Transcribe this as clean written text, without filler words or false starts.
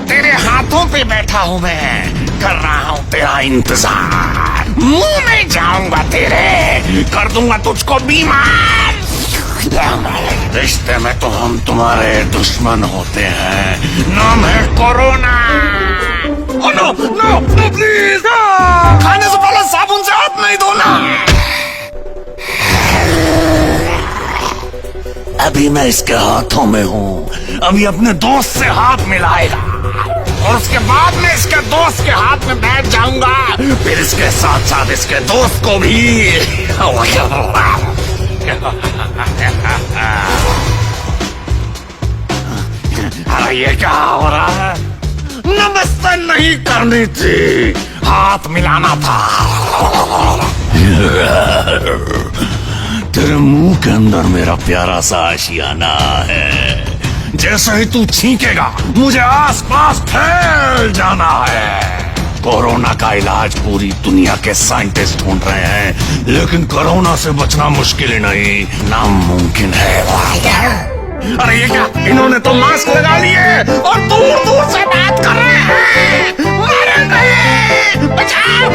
तेरे हाथों पे बैठा हूँ मैं, कर रहा हूँ तेरा इंतजार। मुंह में जाऊंगा तेरे, कर दूंगा तुझको बीमार। रिश्ते में तो हम तुम्हारे दुश्मन होते हैं, नाम है corona. Oh, no, no, no, please, no! खाने से पहले साबुन से हाथ नहीं धोना। अभी मैं इसके हाथों में हूँ, अभी अपने दोस्त से हाथ मिलाएगा और उसके बाद में इसके दोस्त के हाथ में बैठ जाऊंगा, फिर इसके साथ साथ इसके दोस्त को भी। अरे ये क्या हो रहा है? नमस्ते नहीं करनी थी, हाथ मिलाना था। तेरे मुंह के अंदर मेरा प्यारा सा आशियाना है, जैसे ही तू छींकेगा मुझे आस पास फैल जाना है। कोरोना का इलाज पूरी दुनिया के साइंटिस्ट ढूंढ रहे हैं, लेकिन कोरोना से बचना मुश्किल ही नहीं, नामुमकिन है। अरे ये क्या, इन्होंने तो मास्क लगा लिए और दूर दूर से बात कर रहे हैं। मारेंगे, बचाओ।